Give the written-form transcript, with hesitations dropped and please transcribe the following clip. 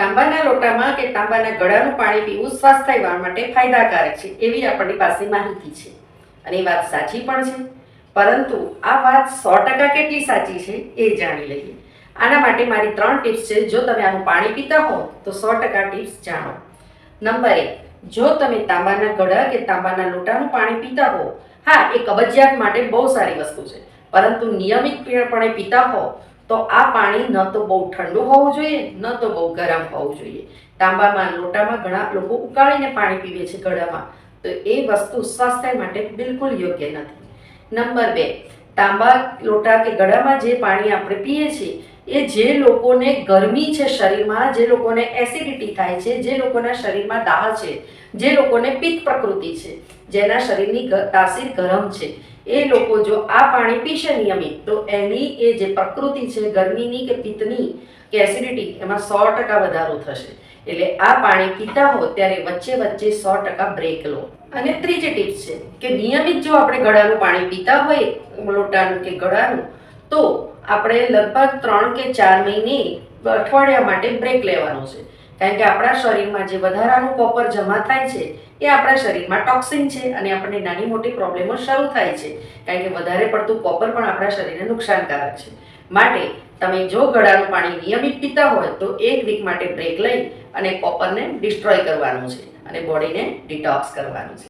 તાંબાના લોટામાં કે તાંબાના ગળાનું પાણી પીવું સ્વાસ્થ્ય માટે ફાયદાકારક છે એવી આપણી પાસે માહિતી છે અને એ વાત સાચી પણ છે, પરંતુ આ વાત 100% કેટલી સાચી છે એ જાણી લઈએ। આના માટે મારી 3 ટિપ્સ છે। જો તમે આનું પાણી પીતા હો તો 100% ટિપ્સ જાણો। નંબર 1, જો તમે તાંબાના ગળા કે તાંબાના લોટાનું પાણી પીતા હો, હા, એ કબજિયાત માટે બહુ સારી વસ્તુ છે, પરંતુ નિયમિતપણે પીતા હો તો આ પાણી ન તો બહુ ઠંડુ હોવું જોઈએ, ન તો બહુ ગરમ હોવું જોઈએ। તાંબામાં લોટામાં ઘણા લોકો ઉકાળીને પાણી પીવે છે ગળામાં, તો એ વસ્તુ સ્વાસ્થ્ય માટે બિલકુલ યોગ્ય નથી। નંબર 2, તાંબા લોટા કે ગળામાં જે પાણી આપણે પીએ છીએ એ જે લોકોને ગરમી છે શરીરમાં, જે લોકોને એસિડિટી થાય છે, જે લોકોના શરીરમાં દાહ છે, જે લોકોને પિત્ત પ્રકૃતિ છે, જેના શરીરની તાસીર ગરમ છે, એ લોકો જો આ પાણી પીશે નિયમિત તો એની એ જે પ્રકૃતિ છે ગરમીની કે પિત્તની કે એસિડિટી, એમાં 100% વધારો થશે। એટલે આ પાણી પીતા હો ત્યારે વચ્ચે વચ્ચે 100% બ્રેક લો। અને ત્રીજી ટિપ્સ છે કે નિયમિત જો આપણે ગળાનું પાણી પીતા હોય, લોટાનું કે ગળાનું, તો આપણે લગભગ 3 કે 4 મહિને અઠવાડિયા માટે બ્રેક લેવાનો છે, કારણ કે આપણા શરીરમાં જે વધારાનું કોપર જમા થાય છે એ આપણા શરીરમાં ટોક્સિન છે અને આપણને નાની મોટી પ્રોબ્લેમો શરૂ થાય છે, કારણ કે વધારે પડતું કોપર પણ આપણા શરીરને નુકસાનકારક છે। માટે તમે જો ગળાનું પાણી નિયમિત પીતા હોય તો 1 વીક માટે બ્રેક લઈ અને કોપરને ડિસ્ટ્રોય કરવાનું છે અને બોડીને ડિટોક્સ કરવાનું છે।